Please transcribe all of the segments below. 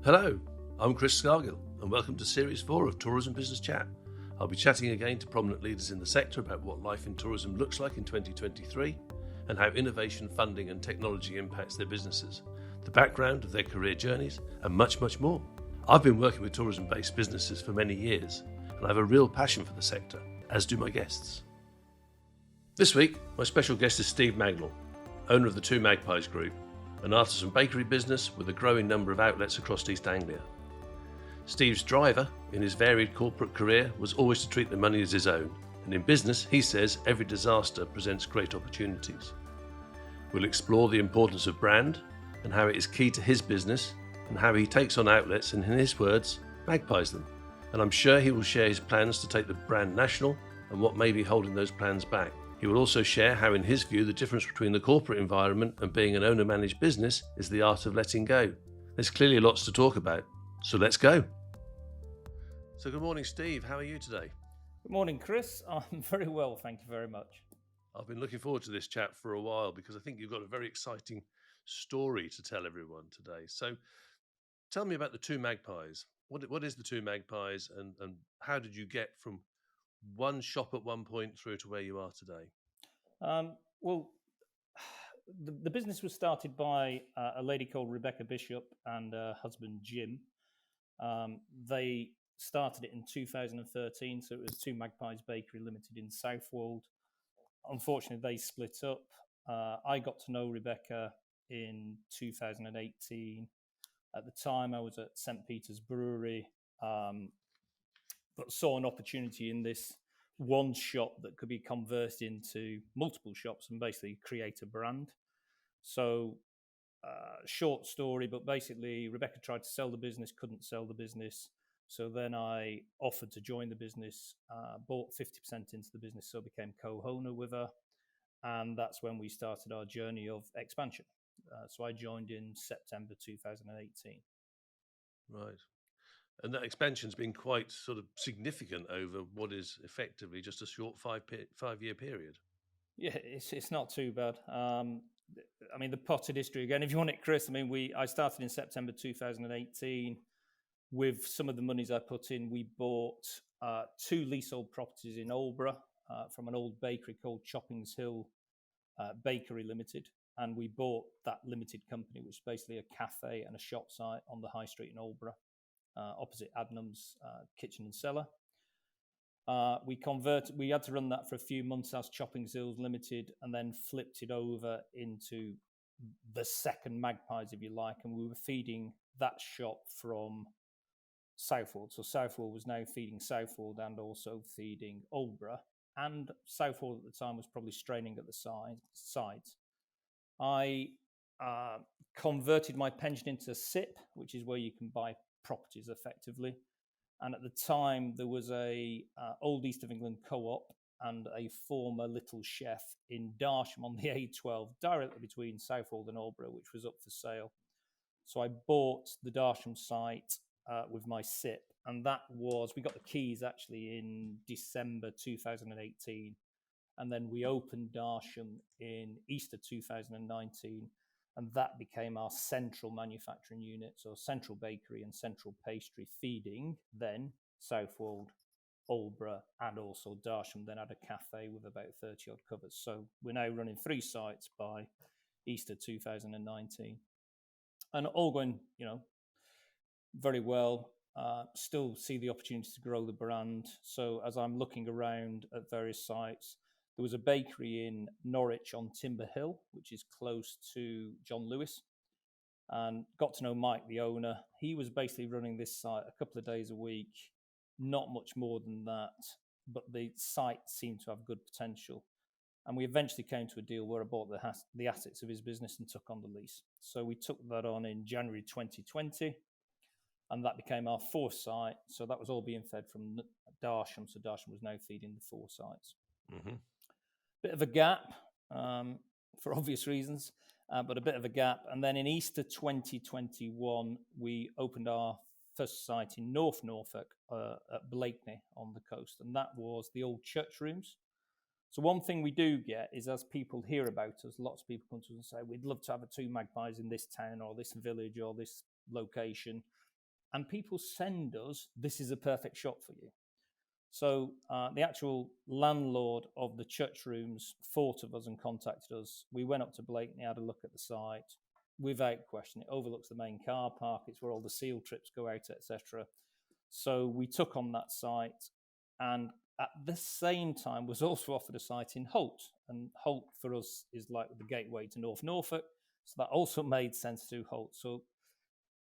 Hello, I'm Chris Scargill, and welcome to Series 4 of Tourism Business Chat. I'll be chatting again to prominent leaders in the sector about what life in tourism looks like in 2023 and how innovation, funding and technology impacts their businesses, the background of their career journeys, and much, much more. I've been working with tourism-based businesses for many years, and I have a real passion for the sector, as do my guests. This week, my special guest is Steve Magnall, owner of the Two Magpies Group, an artisan bakery business with a growing number of outlets across East Anglia. Steve's driver in his varied corporate career was always to treat the money as his own, and in business, he says every disaster presents great opportunities. We'll explore the importance of brand and how it is key to his business and how he takes on outlets and, in his words, magpies them. And I'm sure he will share his plans to take the brand national and what may be holding those plans back. He will also share how, in his view, the difference between the corporate environment and being an owner-managed business is the art of letting go. There's clearly lots to talk about, so let's go. So good morning, Steve. How are you today? Good morning, Chris. I'm very well, thank you very much. I've been looking forward to this chat for a while because I think you've got a very exciting story to tell everyone today. So tell me about the Two Magpies. What is the Two Magpies and how did you get from one shop at one point through to where you are today? Well, the business was started by a lady called Rebecca Bishop and her husband Jim. They started it in 2013, so it was Two Magpies Bakery Limited in Southwold. Unfortunately, they split up. I got to know Rebecca in 2018. At the time, I was at St. Peter's Brewery, but saw an opportunity in this one shop that could be converted into multiple shops and basically create a brand. So, short story, but basically Rebecca tried to sell the business, couldn't sell the business. So then I offered to join the business, bought 50% into the business, so became co-owner with her. And that's when we started our journey of expansion. So I joined in September 2018. Right. And that expansion's been quite sort of significant over what is effectively just a short 5-year period. Yeah, it's not too bad. I mean, the potted history again, if you want it, Chris. I mean, I started in September 2018. With some of the monies I put in, we bought 2 leasehold properties in Aldeburgh from an old bakery called Choppings Hill Bakery Limited. And we bought that limited company, which is basically a cafe and a shop site on the high street in Aldeburgh, opposite Adnams Kitchen and Cellar. We had to run that for a few months as Choppings Hills Limited, and then flipped it over into the second Magpies, if you like. And we were feeding that shop from Southwold. So Southwold was now feeding Southwold and also feeding Aldeburgh. And Southwold at the time was probably straining at the sides. I converted my pension into SIP, which is where you can buy properties effectively. And at the time, there was a old East of England co-op and a former little chef in Darsham on the A12, directly between Southwold and Aldeburgh, which was up for sale. So I bought the Darsham site with my SIP, and we got the keys actually in December 2018. And then we opened Darsham in Easter 2019, and that became our central manufacturing unit, so central bakery and central pastry feeding, then Southwold, Aldeburgh, and also Darsham then had a cafe with about 30 odd covers. So we're now running 3 sites by Easter 2019. And all going, very well. Still see the opportunity to grow the brand. So as I'm looking around at various sites, there was a bakery in Norwich on Timber Hill, which is close to John Lewis, and got to know Mike, the owner. He was basically running this site a couple of days a week, not much more than that, but the site seemed to have good potential. And we eventually came to a deal where I bought the assets of his business and took on the lease. So we took that on in January 2020, and that became our 4th site. So that was all being fed from Darsham. So Darsham was now feeding the 4 sites. Mm-hmm. Bit of a gap for obvious reasons, but a bit of a gap. And then in Easter 2021, we opened our first site in North Norfolk at Blakeney on the coast. And that was the old church rooms. So one thing we do get is, as people hear about us, lots of people come to us and say, we'd love to have a Two Magpies in this town or this village or this location. and people send us, this is a perfect shop for you. So the actual landlord of the church rooms thought of us and contacted us. We went up to Blakeney, had a look at the site. Without question, it overlooks the main car park. It's where all the seal trips go out, etc. So we took on that site, and at the same time was also offered a site in Holt. And Holt for us is like the gateway to North Norfolk. So that also made sense to Holt. So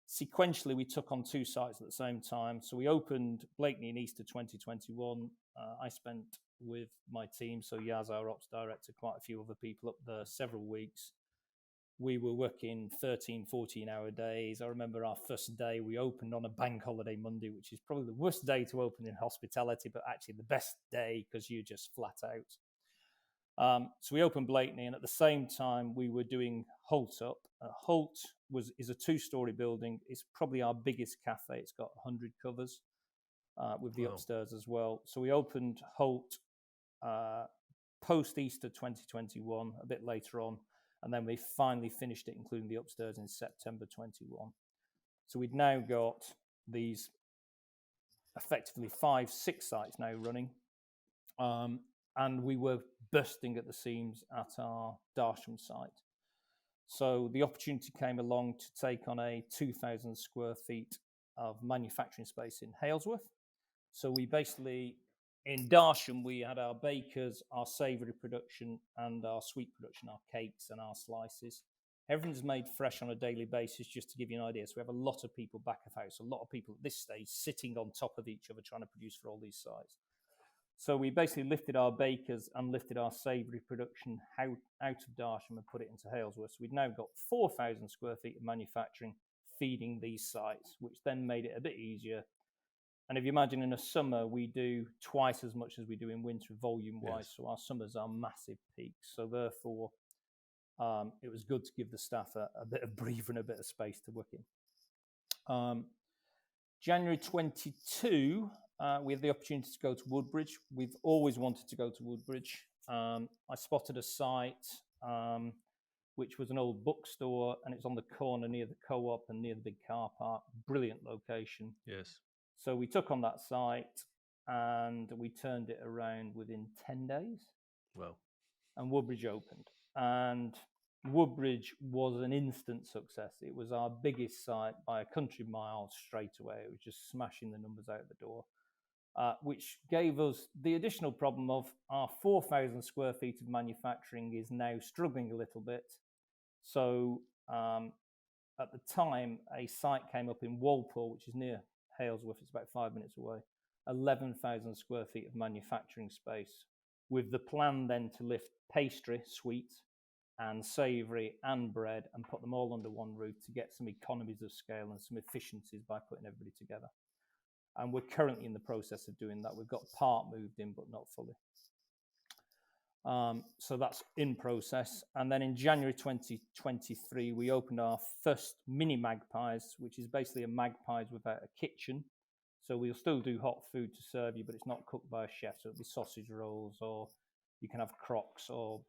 sequentially, we took on two sites at the same time. So we opened Blakeney in Easter 2021. I spent with my team, so Yaz, our ops director, quite a few other people up there, several weeks. We were working 13, 14-hour days. I remember our first day, we opened on a bank holiday Monday, which is probably the worst day to open in hospitality, but actually the best day because you're just flat out. So we opened Blakeney, and at the same time, we were doing Holt up. Holt is a two-story building. It's probably our biggest cafe. It's got 100 covers with the upstairs as well. So we opened Holt post-Easter 2021, a bit later on, and then we finally finished it, including the upstairs, in September 21. So we've now got these effectively 5-6 sites now running. And we were bursting at the seams at our Darsham site. So the opportunity came along to take on a 2,000 square feet of manufacturing space in Halesworth. So we basically, in Darsham, we had our bakers, our savoury production, and our sweet production, our cakes and our slices. Everything's made fresh on a daily basis, just to give you an idea. So we have a lot of people back of house, a lot of people at this stage sitting on top of each other trying to produce for all these sites. So we basically lifted our bakers and lifted our savoury production out of Darsham and put it into Halesworth. So we've now got 4,000 square feet of manufacturing feeding these sites, which then made it a bit easier. And if you imagine in a summer, we do twice as much as we do in winter volume-wise. Yes. So our summers are massive peaks. So therefore, it was good to give the staff a bit of breather and a bit of space to work in. January 22, we had the opportunity to go to Woodbridge. We've always wanted to go to Woodbridge. I spotted a site which was an old bookstore, and it's on the corner near the co-op and near the big car park. Brilliant location. Yes. So we took on that site and we turned it around within 10 days. Wow. And Woodbridge opened. And Woodbridge was an instant success. It was our biggest site by a country mile straight away. It was just smashing the numbers out the door, which gave us the additional problem of our 4,000 square feet of manufacturing is now struggling a little bit. So at the time, a site came up in Walpole, which is near Halesworth. It's about 5 minutes away. 11,000 square feet of manufacturing space, with the plan then to lift pastry, sweets, and savoury and bread and put them all under one roof to get some economies of scale and some efficiencies by putting everybody together. And we're currently in the process of doing that. We've got part moved in, but not fully. So that's in process. And then in January 2023, we opened our first mini Magpies, which is basically a Magpies without a kitchen. So we'll still do hot food to serve you, but it's not cooked by a chef. So it'll be sausage rolls, or you can have crocs or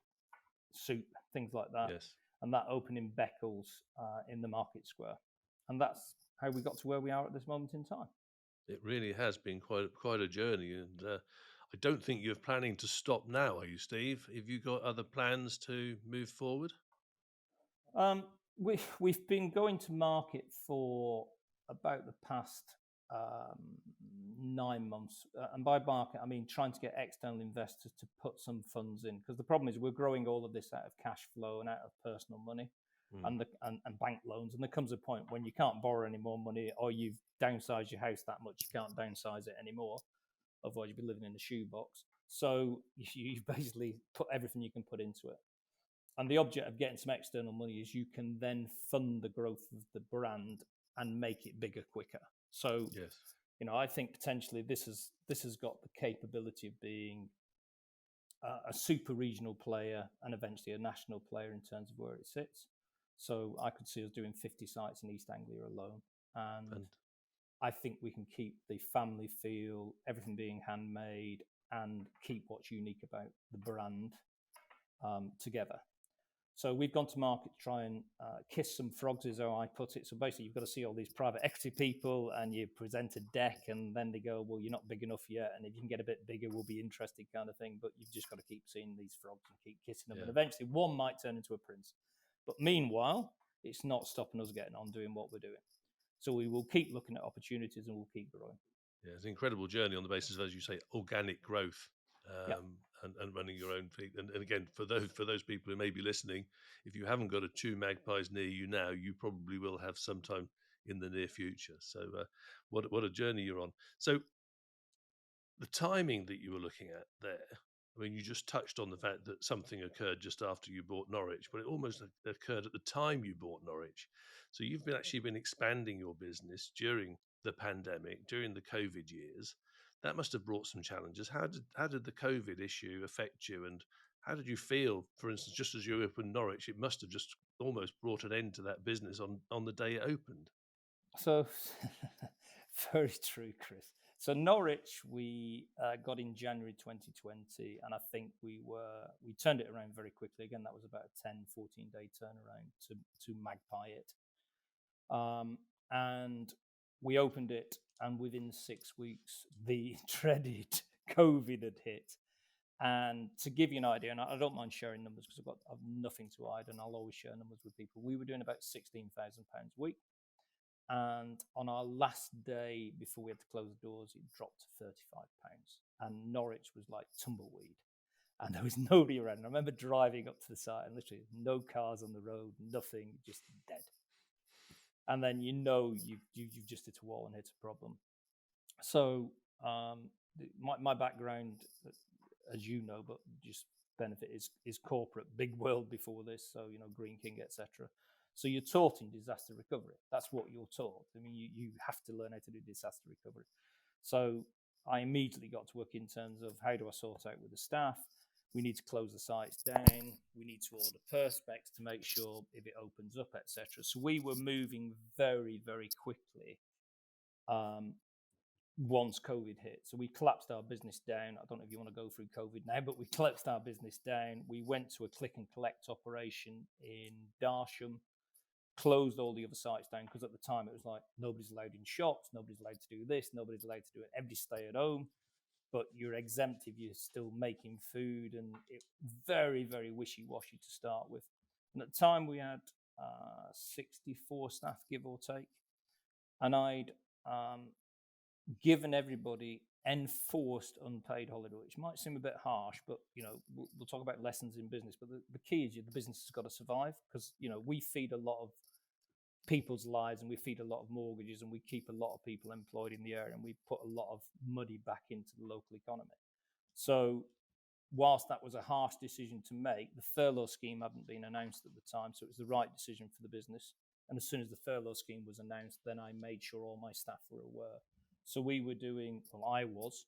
soup, things like that. Yes. And that opened in Beccles in the Market Square. And that's how we got to where we are at this moment in time. It really has been quite a journey, and I don't think you're planning to stop now, are you, Steve? Have you got other plans to move forward? We've been going to market for about the past 9 months, and by market I mean trying to get external investors to put some funds in, because the problem is we're growing all of this out of cash flow and out of personal money. And bank loans, and there comes a point when you can't borrow any more money, or you've downsized your house that much you can't downsize it anymore, otherwise you'll be living in a shoebox. So you basically put everything you can put into it, and the object of getting some external money is you can then fund the growth of the brand and make it bigger quicker. So yes, I think potentially this has got the capability of being a super regional player and eventually a national player in terms of where it sits. So I could see us doing 50 sites in East Anglia alone. And I think we can keep the family feel, everything being handmade, and keep what's unique about the brand together. So we've gone to market to try and kiss some frogs, is how I put it. So basically, you've got to see all these private equity people, and you present a deck, and then they go, "Well, you're not big enough yet, and if you can get a bit bigger, we'll be interested," kind of thing. But you've just got to keep seeing these frogs and keep kissing them, and eventually, one might turn into a prince. But meanwhile, it's not stopping us getting on doing what we're doing. So we will keep looking at opportunities, and we'll keep growing. Yeah, it's an incredible journey on the basis of, as you say, organic growth. And running your own feet. And again, for those people who may be listening, if you haven't got a 2 Magpies near you now, you probably will have sometime in the near future. So what a journey you're on. So the timing that you were looking at there, I mean, you just touched on the fact that something occurred just after you bought Norwich, but it almost occurred at the time you bought Norwich. So you've been expanding your business during the pandemic, during the COVID years. That must have brought some challenges. How did the COVID issue affect you, and how did you feel? For instance, just as you opened Norwich, it must have just almost brought an end to that business on the day it opened. So, very true, Chris. So Norwich, we got in January 2020, and I think we turned it around very quickly. Again, that was about a 10, 14-day turnaround to Magpie it. And we opened it, and within 6 weeks, the dreaded COVID had hit. And to give you an idea, and I don't mind sharing numbers because I've nothing to hide, and I'll always share numbers with people. We were doing about £16,000 a week. And on our last day before we had to close the doors, it dropped to £35. And Norwich was like tumbleweed. And there was nobody around. And I remember driving up to the site, and literally no cars on the road, nothing, just dead. And then you've just hit a wall and hit a problem. So my background, as you know, but just benefit is corporate, big world before this. So Green King, etc. So you're taught in disaster recovery. That's what you're taught. I mean, you have to learn how to do disaster recovery. So I immediately got to work in terms of how do I sort out with the staff. We need to close the sites down. We need to order perspex to make sure if it opens up, etc. So we were moving very, very quickly once COVID hit. So we collapsed our business down. I don't know if you want to go through COVID now, but we collapsed our business down. We went to a click and collect operation in Darsham, closed all the other sites down because at the time it was like nobody's allowed in shops, nobody's allowed to do this, nobody's allowed to do it. Everybody stay at home. But you're exempt if you're still making food, and it very, very wishy-washy to start with. And at the time, we had 64 staff, give or take, and I'd given everybody enforced unpaid holiday, which might seem a bit harsh, but we'll talk about lessons in business. But the key is the business has got to survive because we feed a lot of people's lives, and we feed a lot of mortgages, and we keep a lot of people employed in the area, and we put a lot of money back into the local economy. So whilst that was a harsh decision to make, the furlough scheme hadn't been announced at the time, so it was the right decision for the business. And as soon as the furlough scheme was announced, then I made sure all my staff were aware. So we were doing, I was,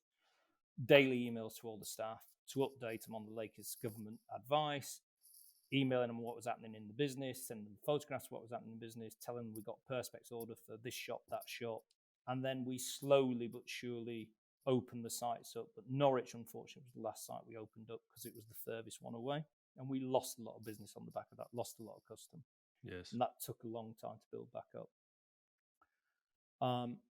daily emails to all the staff to update them on the latest government advice, emailing them what was happening in the business, sending them photographs of what was happening in the business, telling them we got perspex order for this shop, that shop. And then we slowly but surely opened the sites up. But Norwich, unfortunately, was the last site we opened up because it was the furthest one away. And we lost a lot of business on the back of that, lost a lot of custom. Yes. And that took a long time to build back up.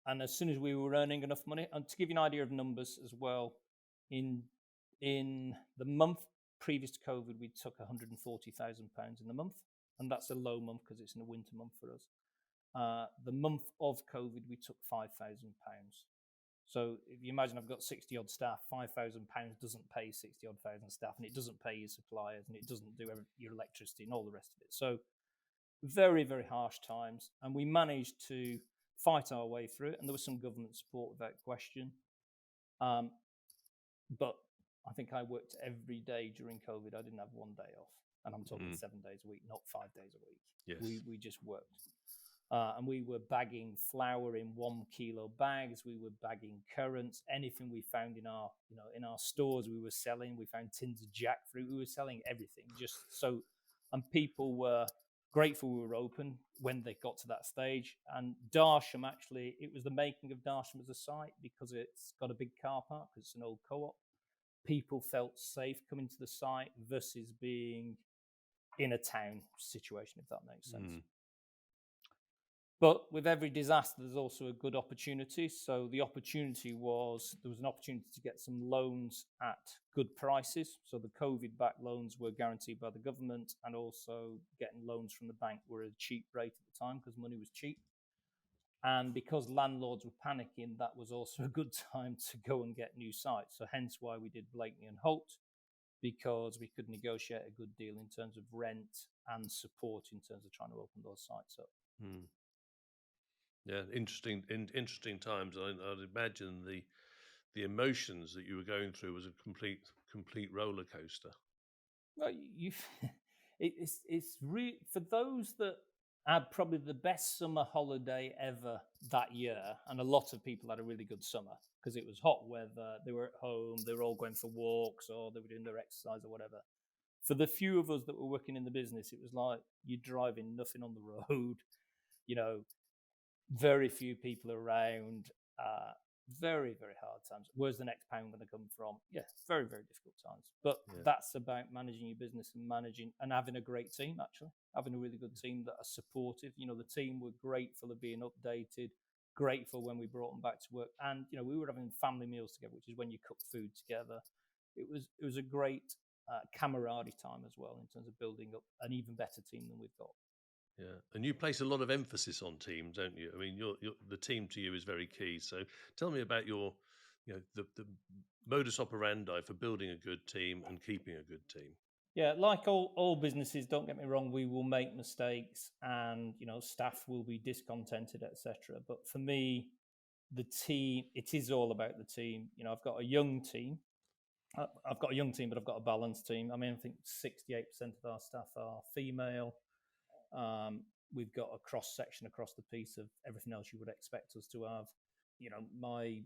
And as soon as we were earning enough money, and to give you an idea of numbers as well, in the month previous to COVID, we took £140,000 in the month, and that's a low month because it's in a winter month for us. The month of COVID, we took £5,000. So if you imagine I've got 60 odd staff, £5,000 doesn't pay 60 odd thousand staff, and it doesn't pay your suppliers, and it doesn't do your electricity and all the rest of it. So very, very harsh times, and we managed to fight our way through it, and there was some government support without question. But I think I worked every day during COVID. I didn't have one day off, and I'm talking 7 days a week, not 5 days a week. Yes. We just worked. And we were bagging flour in 1 kilo bags. We were bagging currants, anything we found in our stores. We were selling. We found tins of jackfruit. We were selling everything. Just so, and people were grateful we were open when they got to that stage. And Darsham, actually, it was the making of Darsham as a site because it's got a big car park because it's an old co-op. People felt safe coming to the site versus being in a town situation, if that makes sense. But with every disaster, there's also a good opportunity. So the opportunity was, there was an opportunity to get some loans at good prices. So the COVID-backed loans were guaranteed by the government, and also getting loans from the bank were at a cheap rate at the time because money was cheap. And because landlords were panicking, that was also a good time to go and get new sites. So hence why we did Blakeney and Holt, because we could negotiate a good deal in terms of rent and support in terms of trying to open those sites up. Yeah, interesting times. I'd imagine the emotions that you were going through was a complete roller coaster. Well, it's really, for those that had probably the best summer holiday ever that year, and a lot of people had a really good summer because it was hot weather. They were at home, they were all going for walks, or they were doing their exercise or whatever. For the few of us that were working in the business, it was like you're driving, nothing on the road, very few people around, very, very hard times. Where's the next pound going to come from? Yeah, very, very difficult times. But that's about managing your business and having a great team, actually. Having a really good team that are supportive. The team were grateful of being updated, grateful when we brought them back to work. And, we were having family meals together, which is when you cook food together. It was a great camaraderie time as well in terms of building up an even better team than we've got. Yeah, and you place a lot of emphasis on team, don't you? I mean, the team to you is very key. So tell me about the modus operandi for building a good team and keeping a good team. Yeah, like all businesses, don't get me wrong, we will make mistakes, and staff will be discontented, etc. But for me, the team, it is all about the team. I've got a young team. But I've got a balanced team. I mean, I think 68% of our staff are female. We've got a cross section across the piece of everything else you would expect us to have. My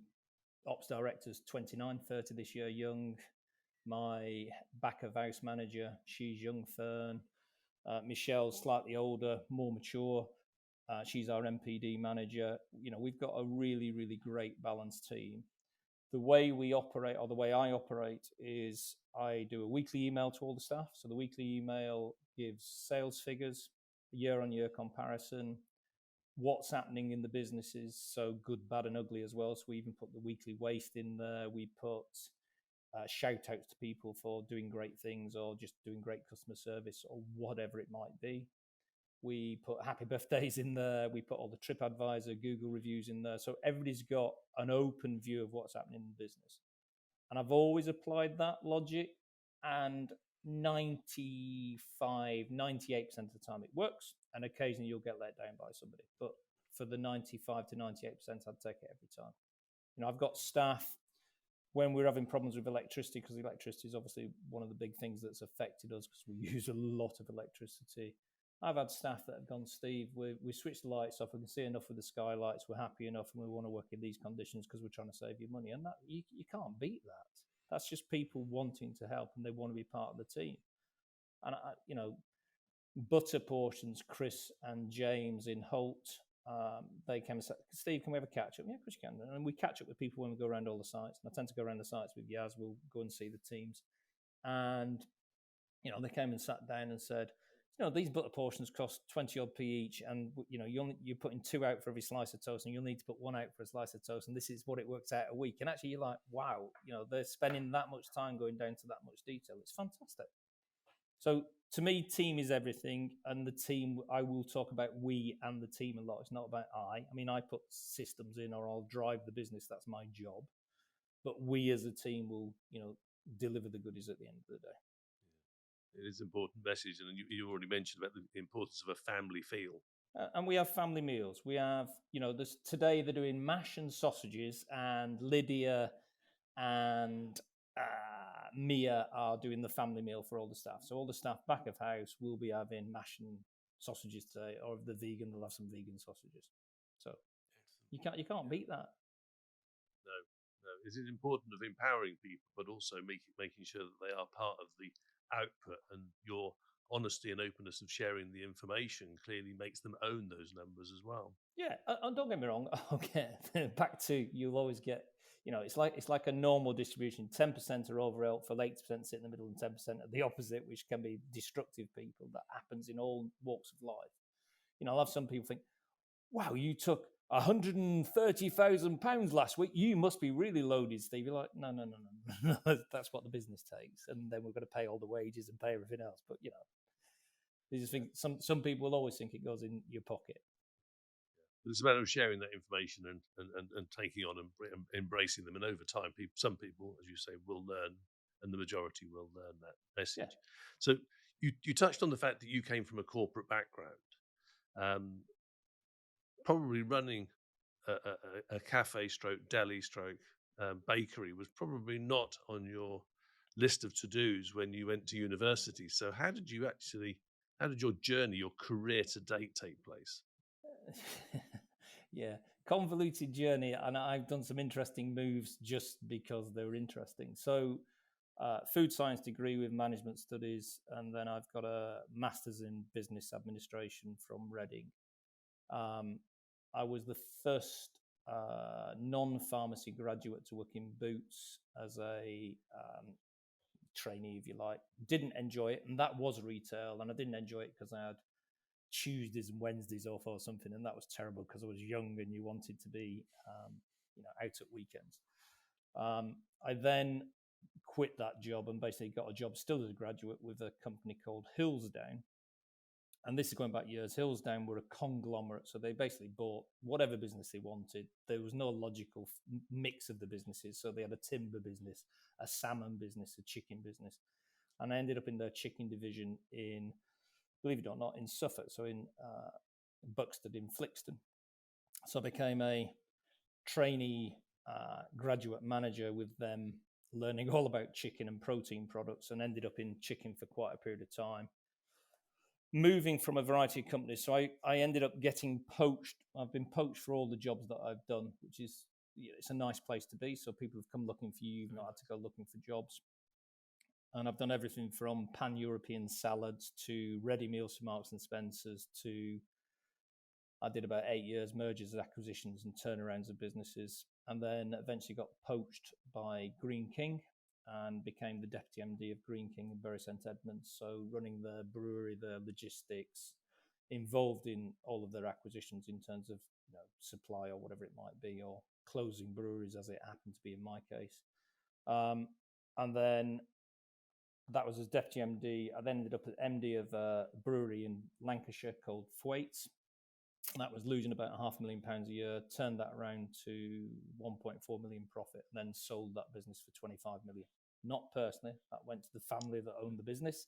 ops director's 29, 30 this year, young. My back of house manager, she's young, Fern. Michelle's slightly older, more mature. She's our MPD manager. We've got a really, really great balanced team. The way we operate, or the way I operate, is I do a weekly email to all the staff. So the weekly email gives sales figures, year-on-year comparison, what's happening in the businesses, so good, bad, and ugly as well. So we even put the weekly waste in there. We put shout-outs to people for doing great things or just doing great customer service or whatever it might be. We put happy birthdays in there. We put all the TripAdvisor, Google reviews in there. So everybody's got an open view of what's happening in the business. And I've always applied that logic, and 98% of the time it works, and occasionally you'll get let down by somebody. But for the 95 to 98%, I'd take it every time. I've got staff, when we're having problems with electricity, because electricity is obviously one of the big things that's affected us because we use a lot of electricity. I've had staff that have gone, Steve, we switched the lights off, we can see enough with the skylights, we're happy enough, and we want to work in these conditions because we're trying to save you money. And that you can't beat that. That's just people wanting to help, and they want to be part of the team. And, butter portions, Chris and James in Holt, they came and said, Steve, can we have a catch-up? Yeah, of course you can. And we catch up with people when we go around all the sites. And I tend to go around the sites with Yaz. We'll go and see the teams. And, they came and sat down and said, these butter portions cost 20 odd p each, and you're putting 2 out for every slice of toast, and you'll need to put 1 out for a slice of toast, and this is what it works out a week. And actually, you're like, wow, they're spending that much time going down to that much detail. It's fantastic. So to me, team is everything, and the team, I will talk about we and the team a lot. It's not about I. I mean, I put systems in, or I'll drive the business. That's my job. But we as a team will, deliver the goodies at the end of the day. It is an important message, and you already mentioned about the importance of a family feel. And we have family meals. We have, today they're doing mash and sausages, and Lydia and Mia are doing the family meal for all the staff. So all the staff back of house will be having mash and sausages today, or if they're vegan, they'll have some vegan sausages. So you can't beat that. No. It is important of empowering people, but also making sure that they are part of the output, and your honesty and openness of sharing the information clearly makes them own those numbers as well. Yeah, and don't get me wrong, I'll get back to, you'll always get it's like a normal distribution. 10% are over helpful, 80% sit in the middle, and 10% are the opposite, which can be destructive people. That happens in all walks of life. I'll have some people think, wow, you took £130,000 last week. You must be really loaded, Steve. You're like, no. That's what the business takes. And then we've got to pay all the wages and pay everything else. But, they just think some people will always think it goes in your pocket. It's a matter of sharing that information and taking on and embracing them. And over time, some people, as you say, will learn, and the majority will learn that message. Yeah. So you touched on the fact that you came from a corporate background, probably running a cafe stroke, deli stroke, bakery was probably not on your list of to-dos when you went to university. So how did your journey, your career to date take place? Yeah, convoluted journey, and I've done some interesting moves just because they were interesting. So, food science degree with management studies, and then I've got a master's in business administration from Reading. I was the first non-pharmacy graduate to work in Boots as a trainee, if you like. Didn't enjoy it, and that was retail, and I didn't enjoy it because I had Tuesdays and Wednesdays off or something, and that was terrible because I was young and you wanted to be out at weekends. I then quit that job and basically got a job still as a graduate with a company called Hillsdown, and this is going back years. Hillsdown were a conglomerate, so they basically bought whatever business they wanted. There was no logical mix of the businesses, so they had a timber business, a salmon business, a chicken business, and I ended up in their chicken division in, believe it or not, in Suffolk, so in Buxted, in Flixton. So I became a trainee graduate manager with them, learning all about chicken and protein products, and ended up in chicken for quite a period of time, moving from a variety of companies. So I ended up getting poached. I've been poached for all the jobs that I've done, which is, it's a nice place to be. So people have come looking for you. You've not had to go looking for jobs. And I've done everything from pan-European salads to ready meals for Marks and Spencer's to, I did about 8 years mergers, acquisitions and turnarounds of businesses, and then eventually got poached by Green King and became the deputy MD of Green King in Bury St Edmunds. So running the brewery, the logistics, involved in all of their acquisitions in terms of supply or whatever it might be, or closing breweries as it happened to be in my case. And then that was as deputy MD. I then ended up as MD of a brewery in Lancashire called Thwaites. That was losing about £500,000 a year, turned that around to 1.4 million profit, and then sold that business for 25 million. Not personally, that went to the family that owned the business.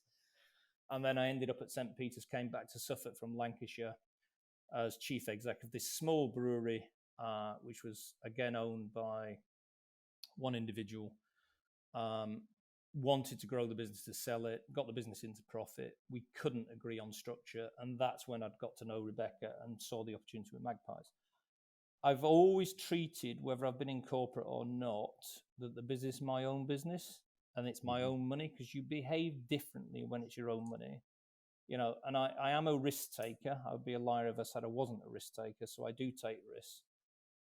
And then I ended up at St. Peter's, came back to Suffolk from Lancashire as chief exec of this small brewery, which was again owned by one individual. Wanted to grow the business to sell it, got the business into profit. We couldn't agree on structure, and that's when I'd got to know Rebecca and saw the opportunity with Magpies. I've always treated, whether I've been in corporate or not, that the business is my own business and it's my own money, because you behave differently when it's your own money. And I am a risk taker. I would be a liar if I said I wasn't a risk taker, so I do take risks.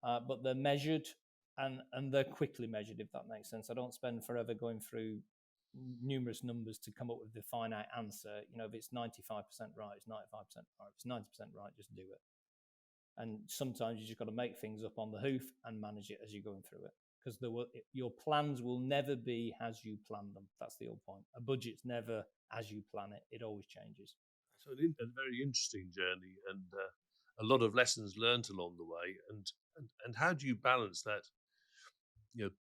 But they're measured and they're quickly measured, if that makes sense. I don't spend forever going through numerous numbers to come up with the finite answer. If it's 95% right, it's 95% right. If it's 90% right, just do it. And sometimes you just got to make things up on the hoof and manage it as you're going through it, because your plans will never be as you plan them. That's the whole point. A budget's never as you plan it. It always changes. So a very interesting journey, and a lot of lessons learned along the way. And how do you balance that,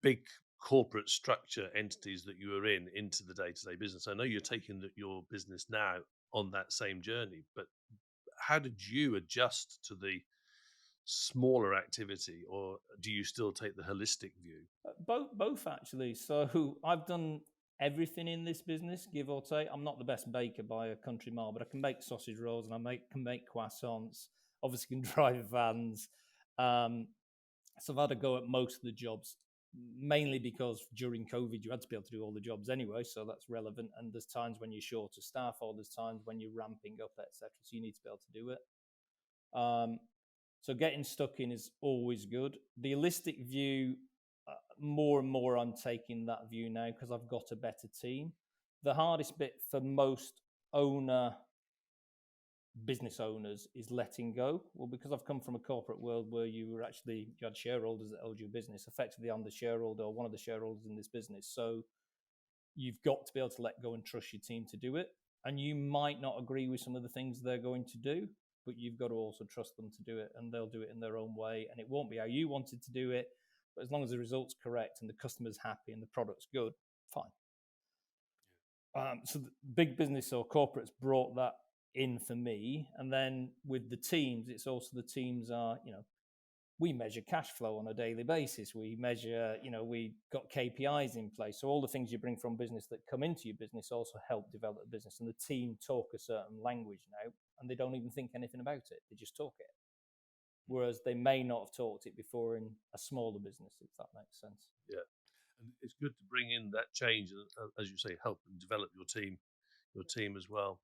big corporate structure entities that you are into the day-to-day business? I know you're taking your business now on that same journey, but how did you adjust to the smaller activity, or do you still take the holistic view? Both actually. So I've done everything in this business, give or take. I'm not the best baker by a country mile, but I can make sausage rolls and I can make croissants. Obviously can drive vans. So I've had to go at most of the jobs, mainly because during COVID you had to be able to do all the jobs anyway, so that's relevant. And there's times when you're short of staff, or there's times when you're ramping up, etc. So you need to be able to do it. So getting stuck in is always good. The holistic view, more and more I'm taking that view now because I've got a better team. The hardest bit for most business owners is letting go. Well, because I've come from a corporate world where you had shareholders that owed you a business. Effectively, I'm the shareholder or one of the shareholders in this business. So you've got to be able to let go and trust your team to do it. And you might not agree with some of the things they're going to do, but you've got to also trust them to do it, and they'll do it in their own way. And it won't be how you wanted to do it, but as long as the result's correct and the customer's happy and the product's good, fine. So the big business or corporates brought that in for me. And then with the teams, it's also the teams are, we measure cash flow on a daily basis. We measure, we got KPIs in place. So all the things you bring from business that come into your business also help develop the business. And the team talk a certain language now, and they don't even think anything about it. They just talk it. Whereas they may not have talked it before in a smaller business, if that makes sense. Yeah. And it's good to bring in that change, as you say, help and develop your team as well.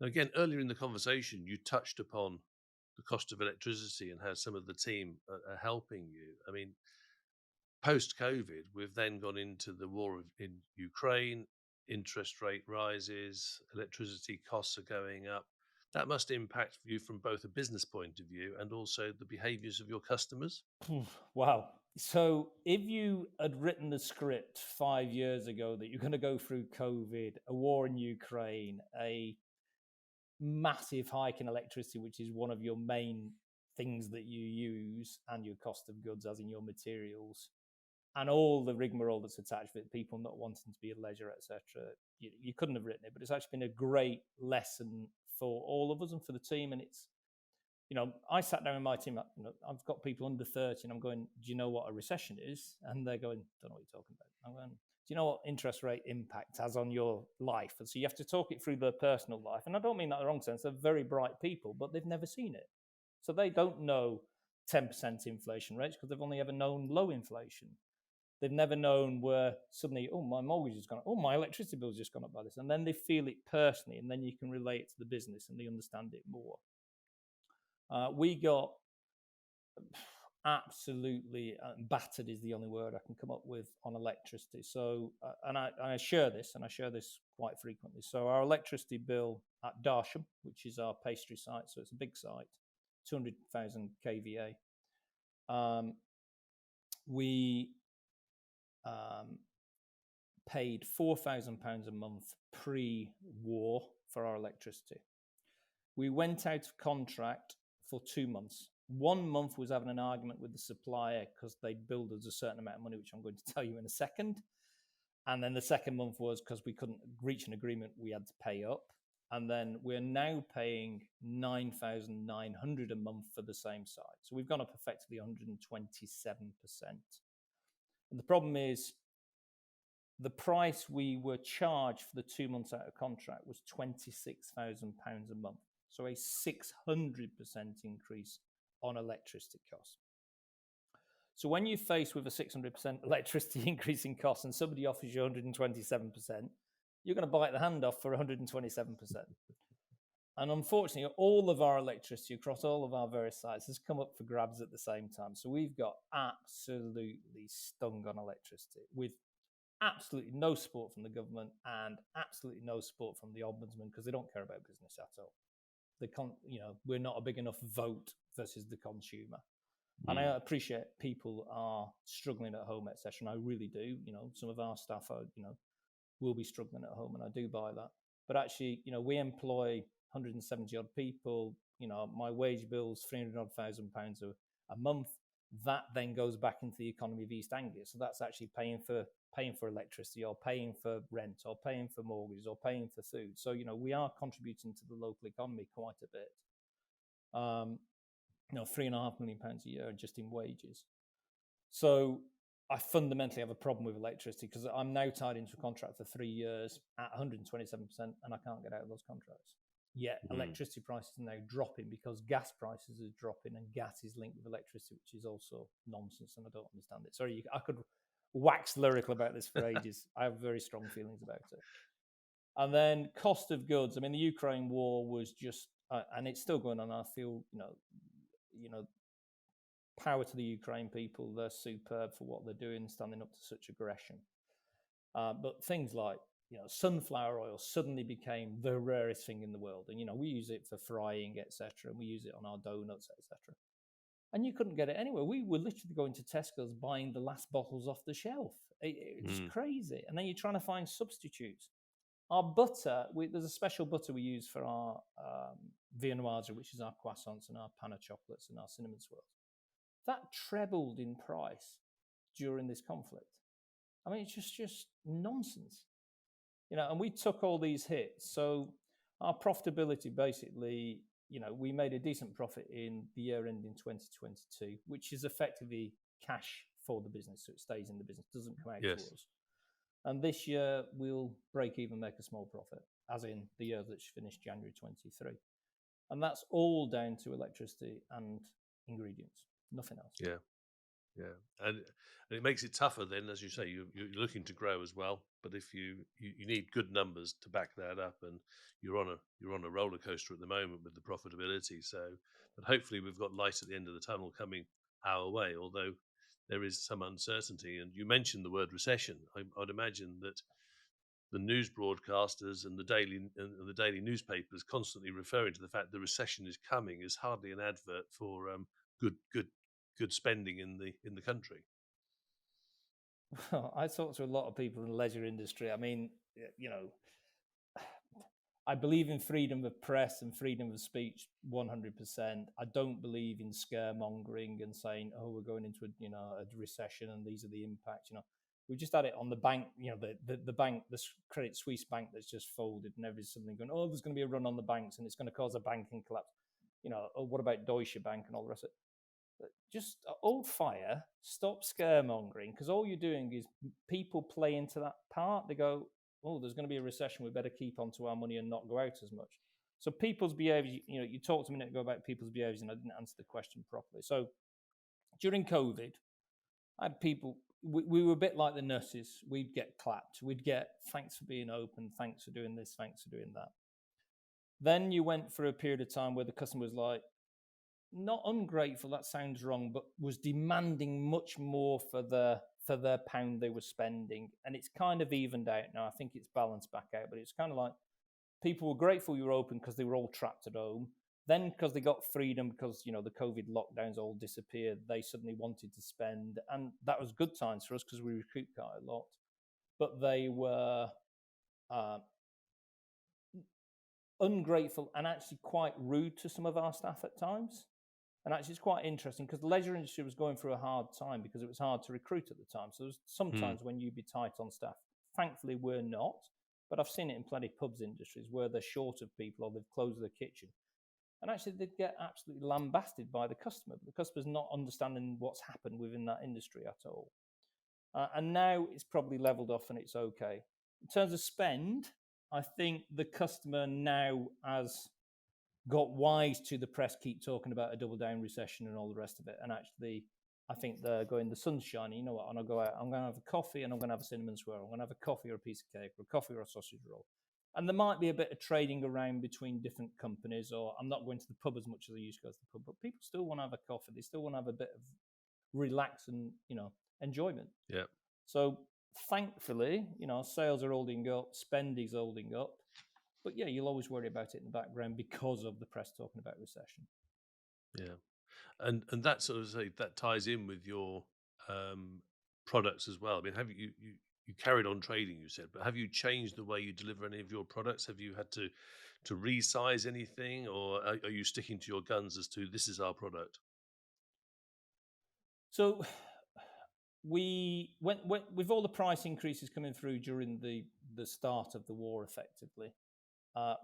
Now, again, earlier in the conversation, you touched upon the cost of electricity and how some of the team are helping you. I mean, post-COVID, we've then gone into the war in Ukraine, interest rate rises, electricity costs are going up. That must impact you from both a business point of view and also the behaviours of your customers. Wow. So if you had written the script 5 years ago that you're going to go through COVID, a war in Ukraine, a massive hike in electricity, which is one of your main things that you use, and your cost of goods, as in your materials, and all the rigmarole that's attached with it, people not wanting to be at leisure, etc. You couldn't have written it, but it's actually been a great lesson for all of us and for the team. And it's, I sat down with my team. I've got people under 30, and I'm going, do you know what a recession is? And they're going, don't know what you're talking about. I'm going, do you know what interest rate impact has on your life? And so you have to talk it through their personal life. And I don't mean that in the wrong sense. They're very bright people, but they've never seen it. So they don't know 10% inflation rates because they've only ever known low inflation. They've never known where suddenly, my mortgage has gone up, my electricity bill's just gone up by this. And then they feel it personally, and then you can relate it to the business and they understand it more. We got absolutely battered is the only word I can come up with on electricity. So, and I share this quite frequently. So our electricity bill at Darsham, which is our pastry site, so it's a big site, 200,000 kVA. We paid £4,000 a month pre-war for our electricity. We went out of contract for 2 months. 1 month was having an argument with the supplier because they'd billed us a certain amount of money, which I'm going to tell you in a second. And then the second month was because we couldn't reach an agreement, we had to pay up. And then we're now paying $9,900 a month for the same site. So we've gone up effectively 127%. And the problem is the price we were charged for the 2 months out of contract was £26,000 a month. So a 600% increase on electricity costs. So when you're faced with a 600% electricity increase in costs and somebody offers you 127%, you're going to bite the hand off for 127%. And unfortunately, all of our electricity across all of our various sites has come up for grabs at the same time. So we've got absolutely stung on electricity with absolutely no support from the government and absolutely no support from the ombudsman because they don't care about business at all. We're not a big enough vote versus the consumer. And I appreciate people are struggling at home, etc. And I really do. Some of our staff are, will be struggling at home, and I do buy that. But actually, we employ 170 odd people. My wage bill's £300,000 a month. That then goes back into the economy of East Anglia. So that's actually paying for electricity, or paying for rent, or paying for mortgages, or paying for food. So we are contributing to the local economy quite a bit. £3.5 million a year just in wages. So I fundamentally have a problem with electricity because I'm now tied into a contract for 3 years at 127%, and I can't get out of those contracts. Yet electricity prices are now dropping because gas prices are dropping, and gas is linked with electricity, which is also nonsense, and I don't understand it. Sorry, I could wax lyrical about this for ages. I have very strong feelings about it. And then cost of goods. I mean, the Ukraine war was just, and it's still going on. I feel, power to the Ukraine people. They're superb for what they're doing, standing up to such aggression. But things like, sunflower oil suddenly became the rarest thing in the world. And, we use it for frying, etc. And we use it on our donuts, etc. And you couldn't get it anywhere. We were literally going to Tesco's buying the last bottles off the shelf. It's crazy. And then you're trying to find substitutes. Our butter, there's a special butter we use for our viennoiserie, which is our croissants and our panna chocolates and our cinnamon swirls. That trebled in price during this conflict. I mean, it's just nonsense. And we took all these hits. So our profitability basically, we made a decent profit in the year ending 2022, which is effectively cash for the business. So it stays in the business, doesn't come out to us. And this year we'll break even, make a small profit, as in the year that's finished January 23. And that's all down to electricity and ingredients, nothing else. Yeah. And it makes it tougher then, as you say, you're looking to grow as well. But if you need good numbers to back that up, and you're on a roller coaster at the moment with the profitability. So, but hopefully we've got light at the end of the tunnel coming our way, although there is some uncertainty. And you mentioned the word recession. I'd imagine that the news broadcasters and the daily newspapers constantly referring to the fact the recession is coming is hardly an advert for good spending in the country. Well, I talk to a lot of people in the leisure industry. I mean, I believe in freedom of press and freedom of speech 100%. I don't believe in scaremongering and saying, "Oh, we're going into a recession and these are the impacts." We just had it on the bank. The bank, the Credit Suisse bank that's just folded, and everybody's suddenly going, "Oh, there's going to be a run on the banks and it's going to cause a banking collapse." Oh, what about Deutsche Bank and all the rest of it? Just hold fire, stop scaremongering, because all you're doing is people play into that part. They go, "Oh, there's going to be a recession. We better keep onto our money and not go out as much." So people's behaviors, you talked a minute ago about people's behaviors, and I didn't answer the question properly. So during COVID, I had people, we were a bit like the nurses. We'd get clapped. We'd get, "Thanks for being open. Thanks for doing this. Thanks for doing that." Then you went for a period of time where the customer was like, not ungrateful, that sounds wrong, but was demanding much more for their pound they were spending. And it's kind of evened out now. I think it's balanced back out, but it's kind of like people were grateful you were open because they were all trapped at home. Then because they got freedom, because the COVID lockdowns all disappeared, they suddenly wanted to spend. And that was good times for us because we recruit quite a lot. But they were ungrateful and actually quite rude to some of our staff at times. And actually, it's quite interesting because the leisure industry was going through a hard time because it was hard to recruit at the time. So there's sometimes when you'd be tight on staff. Thankfully, we're not. But I've seen it in plenty of pubs industries where they're short of people or they've closed their kitchen. And actually, they'd get absolutely lambasted by the customer. But the customer's not understanding what's happened within that industry at all. And now it's probably leveled off and it's okay. In terms of spend, I think the customer now has got wise to the press keep talking about a double down recession and all the rest of it. And actually, I think they're going, the sun's shining. You know what? And I'll go out, I'm going to have a coffee and I'm going to have a cinnamon swirl. I'm going to have a coffee or a piece of cake or a coffee or a sausage roll. And there might be a bit of trading around between different companies, or I'm not going to the pub as much as I used to go to the pub, but people still want to have a coffee. They still want to have a bit of relax and, enjoyment. Yeah. So thankfully, sales are holding up, spending's holding up. But yeah, you'll always worry about it in the background because of the press talking about recession. Yeah, and that sort of that ties in with your products as well. I mean, have you carried on trading? You said, but have you changed the way you deliver any of your products? Have you had to resize anything, or are you sticking to your guns as to this is our product? So we went with all the price increases coming through during the start of the war, effectively.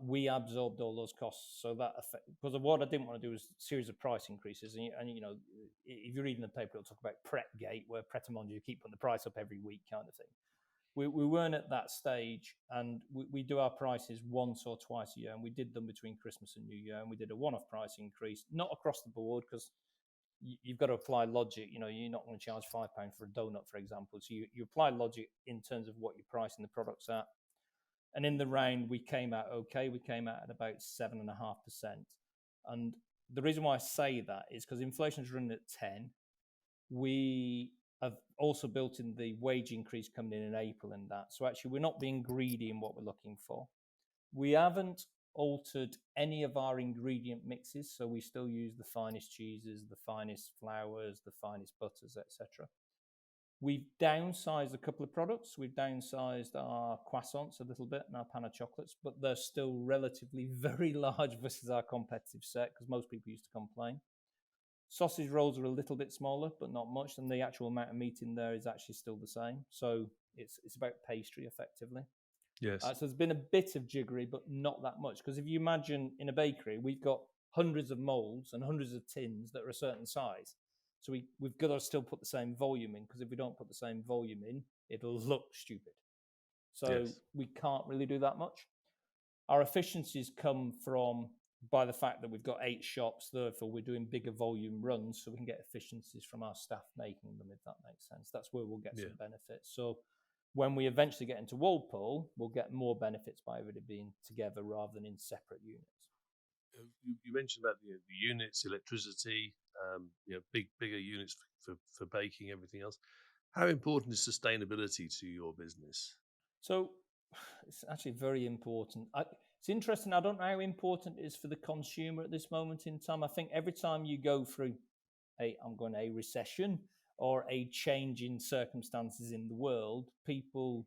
We absorbed all those costs, so that because of what I didn't want to do was a series of price increases, and if you're reading the paper, it'll talk about Pretgate, where Pret a Manger keep putting the price up every week, kind of thing. We weren't at that stage, and we do our prices once or twice a year, and we did them between Christmas and New Year, and we did a one-off price increase, not across the board because you've got to apply logic. You're not going to charge £5 for a donut, for example. So you apply logic in terms of what you're pricing the products at. And in the round, we came out okay. We came out at about 7.5%. And the reason why I say that is because inflation's running at 10. We have also built in the wage increase coming in April in that. So actually, we're not being greedy in what we're looking for. We haven't altered any of our ingredient mixes, so we still use the finest cheeses, the finest flours, the finest butters, etc. We've downsized a couple of products. We've downsized our croissants a little bit and our pan of chocolates, but they're still relatively very large versus our competitive set because most people used to complain. Sausage rolls are a little bit smaller, but not much, and the actual amount of meat in there is actually still the same. So it's about pastry effectively. Yes. So there's been a bit of jiggery, but not that much. Because if you imagine in a bakery, we've got hundreds of molds and hundreds of tins that are a certain size. So we've got to still put the same volume in, because if we don't put the same volume in, it'll look stupid. So we can't really do that much. Our efficiencies come from by the fact that we've got 8 shops, therefore we're doing bigger volume runs, so we can get efficiencies from our staff making them, if that makes sense. That's where we'll get some benefits. So when we eventually get into Walpole, we'll get more benefits by everybody being together rather than in separate units. You mentioned about the units, electricity, bigger units for baking, everything else. How important is sustainability to your business? So it's actually very important. It's interesting. I don't know how important it is for the consumer at this moment in time. I think every time you go through a recession or a change in circumstances in the world, people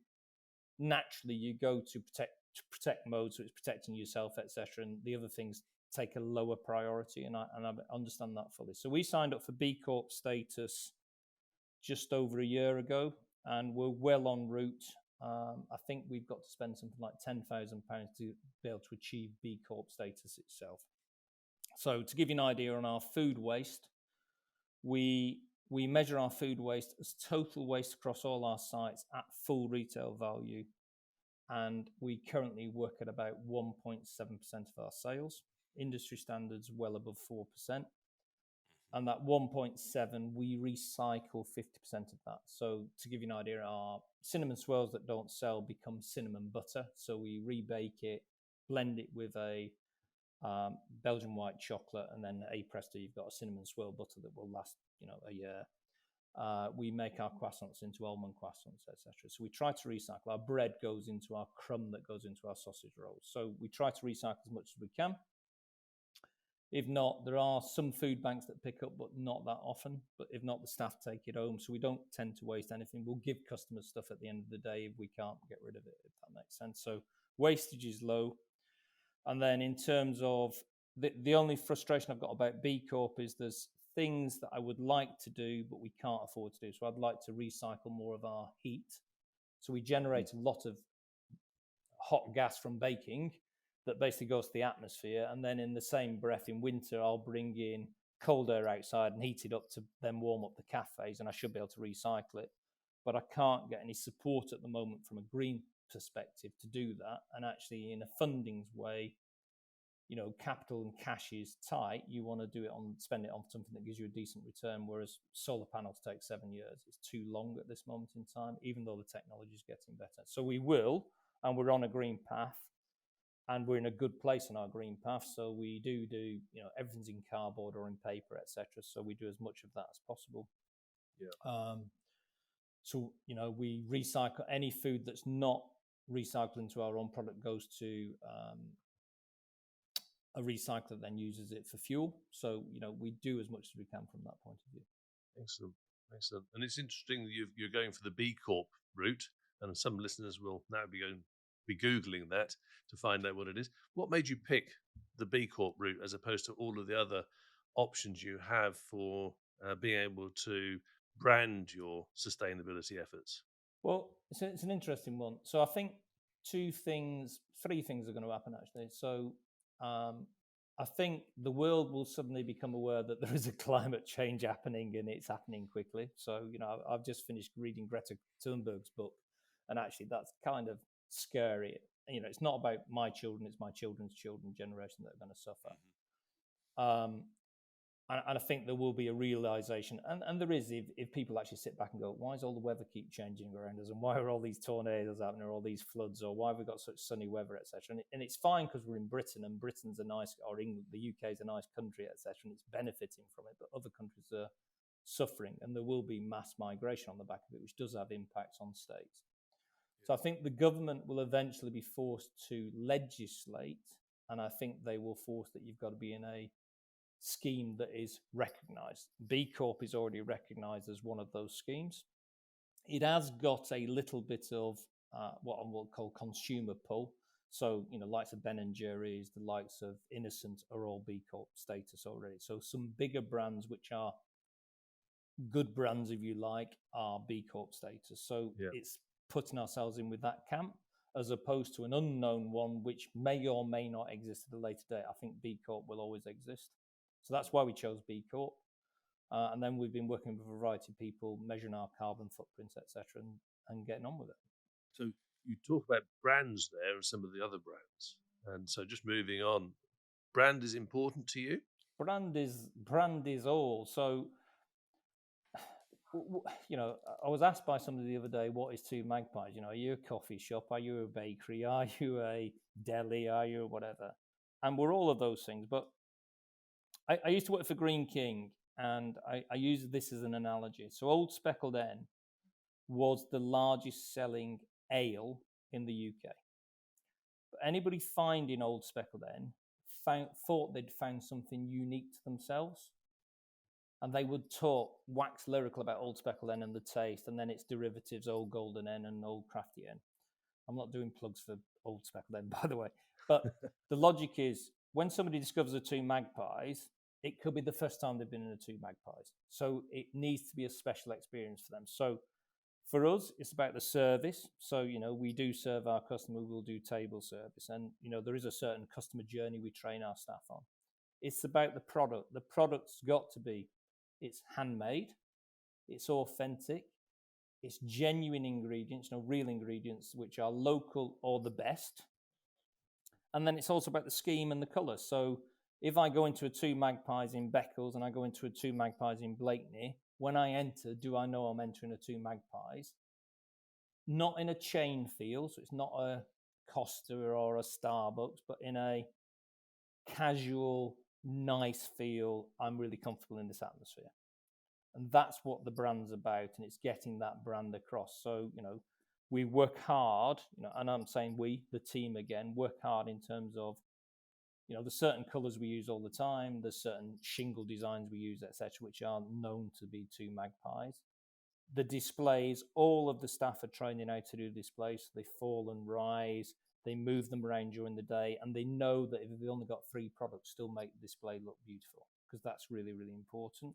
naturally you go to protect mode, so it's protecting yourself, etc., and the other things take a lower priority, and I understand that fully. So we signed up for B Corp status just over a year ago, and we're well en route. I think we've got to spend something like £10,000 to be able to achieve B Corp status itself. So to give you an idea on our food waste, we measure our food waste as total waste across all our sites at full retail value, and we currently work at about 1.7% of our sales. Industry standards well above 4%. And that 1.7, we recycle 50% of that. So to give you an idea, our cinnamon swirls that don't sell become cinnamon butter. So we rebake it, blend it with a Belgian white chocolate, and then presto, you've got a cinnamon swirl butter that will last, a year. We make our croissants into almond croissants, etc. So we try to recycle. Our bread goes into our crumb that goes into our sausage rolls. So we try to recycle as much as we can. If not, there are some food banks that pick up, but not that often. But if not, the staff take it home. So we don't tend to waste anything. We'll give customers stuff at the end of the day if we can't get rid of it, if that makes sense. So wastage is low. And then in terms of the only frustration I've got about B Corp is there's things that I would like to do, but we can't afford to do. So I'd like to recycle more of our heat. So we generate a lot of hot gas from baking that basically goes to the atmosphere. And then in the same breath, in winter, I'll bring in cold air outside and heat it up to then warm up the cafes, and I should be able to recycle it. But I can't get any support at the moment from a green perspective to do that. And actually, in a fundings way, capital and cash is tight. You want to spend it on something that gives you a decent return, whereas solar panels take 7 years. It's too long at this moment in time, even though the technology is getting better. So we will, and we're on a green path, and we're in a good place on our green path. So we do, everything's in cardboard or in paper, etc. So we do as much of that as possible. Yeah. So, we recycle any food that's not recycled into our own product goes to a recycler, then uses it for fuel. So, we do as much as we can from that point of view. Excellent. And it's interesting that you're going for the B Corp route, and some listeners will now be Googling that to find out what it is. What made you pick the B Corp route as opposed to all of the other options you have for being able to brand your sustainability efforts? Well, it's an interesting one. So I think three things are going to happen, actually. So I think the world will suddenly become aware that there is a climate change happening, and it's happening quickly. So, I've just finished reading Greta Thunberg's book, and actually that's kind of scary. It's not about my children, it's my children's children generation that are going to suffer. And I think there will be a realization, and there is, if people actually sit back and go, why does all the weather keep changing around us, and why are all these tornadoes happening, or all these floods, or why have we got such sunny weather, etc. And it's fine because we're in Britain, and Britain's a nice, or England, the UK is a nice country, etc. And it's benefiting from it, but other countries are suffering, and there will be mass migration on the back of it, which does have impacts on states. So I think the government will eventually be forced to legislate, and I think they will force that you've got to be in a scheme that is recognised. B Corp is already recognised as one of those schemes. It has got a little bit of what I will call consumer pull. So, likes of Ben and Jerry's, the likes of Innocent are all B Corp status already. So some bigger brands, which are good brands, if you like, are B Corp status. So it's putting ourselves in with that camp, as opposed to an unknown one, which may or may not exist at a later date. I think B Corp will always exist. So that's why we chose B Corp. And then we've been working with a variety of people, measuring our carbon footprints, etc., and getting on with it. So you talk about brands there and some of the other brands. And so just moving on, brand is important to you? Brand is all. So, I was asked by somebody the other day, what is Two Magpies? Are you a coffee shop? Are you a bakery? Are you a deli? Are you whatever? And we're all of those things. But I used to work for Green King, and I use this as an analogy. So Old Speckled Hen was the largest selling ale in the UK. But anybody finding Old Speckled Hen thought they'd found something unique to themselves. And they would wax lyrical about Old Speckled Hen and the taste, and then its derivatives, Old Golden Hen and Old Crafty Hen. I'm not doing plugs for Old Speckled Hen, by the way. But the logic is, when somebody discovers a Two Magpies, it could be the first time they've been in a Two Magpies. So it needs to be a special experience for them. So for us, it's about the service. So, we do serve our customer, we'll do table service. And, there is a certain customer journey we train our staff on. It's about the product. The product's got to be, it's handmade, it's authentic, it's genuine ingredients, real ingredients, which are local or the best. And then it's also about the scheme and the colour. So if I go into a Two Magpies in Beccles and I go into a Two Magpies in Blakeney, when I enter, do I know I'm entering a Two Magpies? Not in a chain feel, so it's not a Costa or a Starbucks, but in a casual, nice feel. I'm really comfortable in this atmosphere. And that's what the brand's about, and it's getting that brand across. So, we work hard, and I'm saying we, the team again, work hard in terms of, there's certain colours we use all the time, there's certain shingle designs we use, etc., which are known to be Two Magpies. The displays, all of the staff are training how to do displays, so they fall and rise, they move them around during the day, and they know that if they've only got 3 products, still make the display look beautiful, because that's really, really important.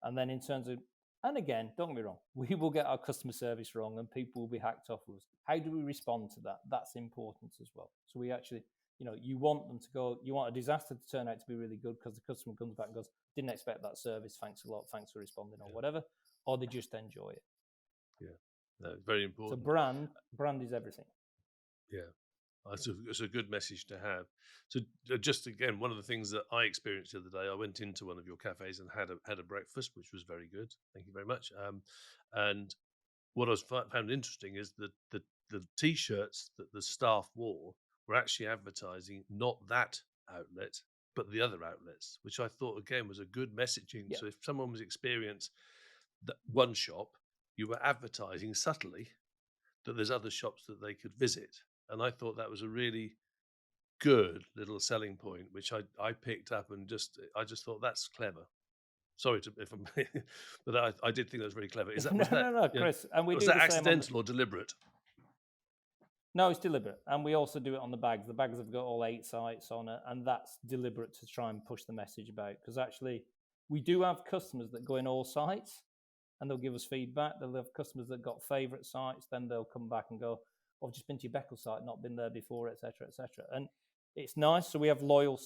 And then in terms of, and again, don't get me wrong, we will get our customer service wrong and people will be hacked off us. How do we respond to that? That's important as well. So we actually, you want them to go, you want a disaster to turn out to be really good because the customer comes back and goes, didn't expect that service, thanks a lot, thanks for responding, or whatever, or they just enjoy it. Yeah, no, very important. So brand is everything. Yeah. It's a good message to have. So just again, one of the things that I experienced the other day, I went into one of your cafes and had a breakfast, which was very good. Thank you very much. And what I found interesting is that the T-shirts that the staff wore were actually advertising not that outlet, but the other outlets, which I thought again was a good messaging. Yeah. So if someone was experienced that one shop, you were advertising subtly that there's other shops that they could visit. And I thought that was a really good little selling point, which I picked up and I just thought that's clever. Sorry if I'm, but I did think that was really clever. Is that no, Chris? And we was that accidental or deliberate? No, it's deliberate, and we also do it on the bags. The bags have got all 8 sites on it, and that's deliberate to try and push the message about. Because actually, we do have customers that go in all sites, and they'll give us feedback. They'll have customers that got favourite sites, then they'll come back and go, I've just been to your Beccles site, not been there before, etc., etc. And it's nice. So we have loyal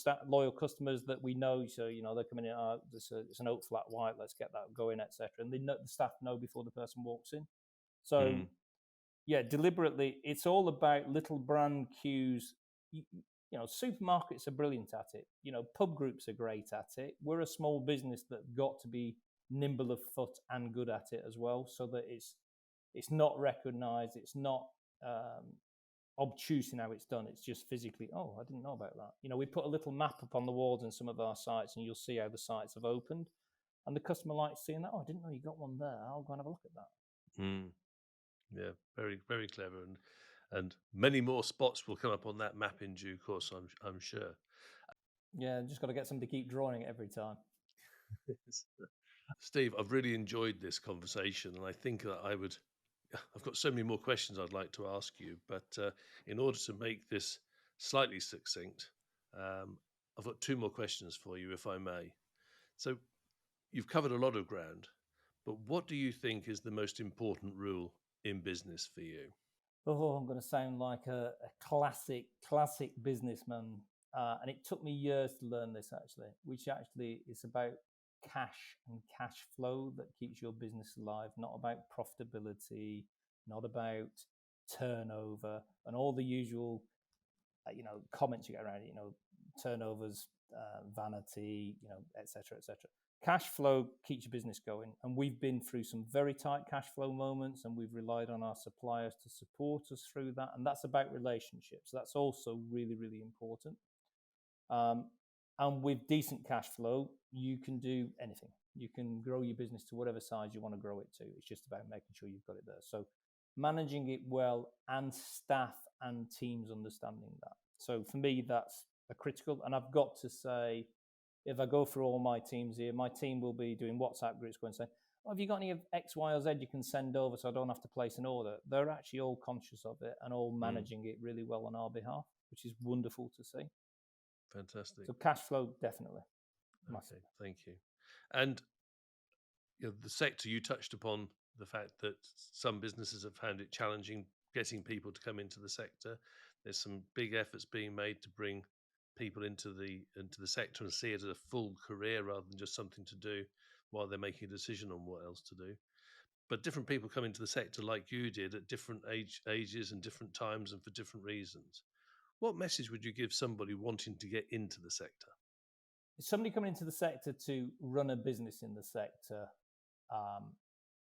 customers that we know. So they're coming in. It's an oat flat white. Let's get that going, etc. And they know, the staff know before the person walks in. So yeah, deliberately, it's all about little brand cues. Supermarkets are brilliant at it. Pub groups are great at it. We're a small business that got to be nimble of foot and good at it as well, so that it's not recognised. It's not obtuse in how it's done. It's just physically, I didn't know about that. We put a little map up on the walls in some of our sites, and you'll see how the sites have opened. And the customer likes seeing that. Oh, I didn't know you got one there. I'll go and have a look at that. Yeah, very, very clever, and many more spots will come up on that map in due course, I'm sure. Yeah, just got to get somebody to keep drawing it every time. Steve, I've really enjoyed this conversation, and I think that I've got so many more questions I'd like to ask you, but in order to make this slightly succinct, I've got two more questions for you, if I may. So you've covered a lot of ground, but what do you think is the most important rule in business for you? Oh, I'm going to sound like a classic businessman. And it took me years to learn this, actually, which actually is about cash and cash flow that keeps your business alive, not about profitability, not about turnover and all the usual, comments you get around it, turnovers, vanity, et cetera, et cetera. Cash flow keeps your business going. And we've been through some very tight cash flow moments, and we've relied on our suppliers to support us through that. And that's about relationships. That's also really, really important. And with decent cash flow, you can do anything. You can grow your business to whatever size you want to grow it to. It's just about making sure you've got it there. So managing it well, and staff and teams understanding that. So for me, that's a critical. And I've got to say, if I go through all my teams here, my team will be doing WhatsApp groups going and say, oh, have you got any of X, Y, or Z you can send over so I don't have to place an order? They're actually all conscious of it and all managing it really well on our behalf, which is wonderful to see. Fantastic. So cash flow, definitely. Okay, thank you. And the sector, you touched upon the fact that some businesses have found it challenging getting people to come into the sector. There's some big efforts being made to bring people into the sector and see it as a full career rather than just something to do while they're making a decision on what else to do. But different people come into the sector like you did at different ages and different times and for different reasons. What message would you give somebody wanting to get into the sector? Somebody coming into the sector to run a business in the sector,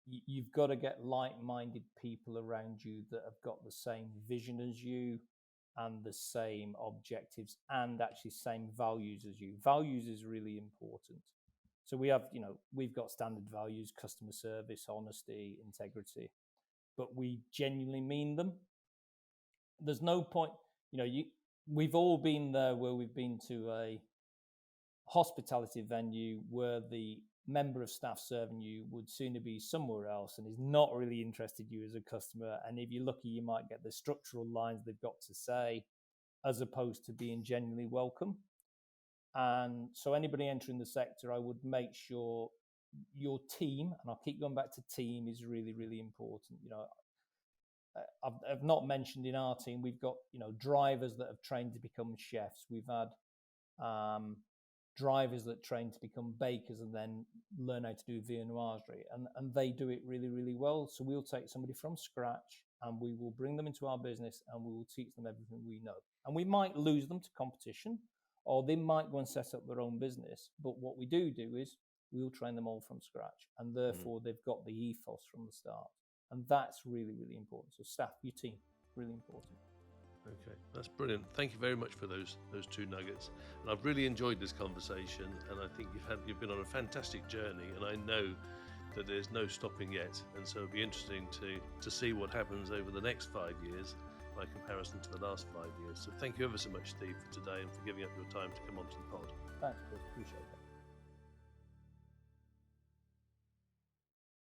you've got to get like-minded people around you that have got the same vision as you and the same objectives and actually same values as you. Values is really important. So we've got standard values: customer service, honesty, integrity, but we genuinely mean them. There's no point, we've all been there where we've been to a hospitality venue where the member of staff serving you would sooner be somewhere else and is not really interested in you as a customer. And if you're lucky, you might get the structural lines they've got to say as opposed to being genuinely welcome. And so anybody entering the sector, I would make sure your team, and I'll keep going back to team, is really, really important. I've not mentioned in our team, we've got, drivers that have trained to become chefs. We've had drivers that train to become bakers and then learn how to do viennoiserie, and they do it really, really well. So we'll take somebody from scratch and we will bring them into our business and we will teach them everything we know. And we might lose them to competition, or they might go and set up their own business. But what we do is we'll train them all from scratch, and therefore they've got the ethos from the start. And that's really, really important. So staff, your team, really important. Okay, that's brilliant. Thank you very much for those two nuggets. And I've really enjoyed this conversation, and I think you've been on a fantastic journey, and I know that there's no stopping yet. And so it'll be interesting to see what happens over the next 5 years by comparison to the last 5 years. So thank you ever so much, Steve, for today and for giving up your time to come onto the pod. Thanks, Chris. Appreciate that.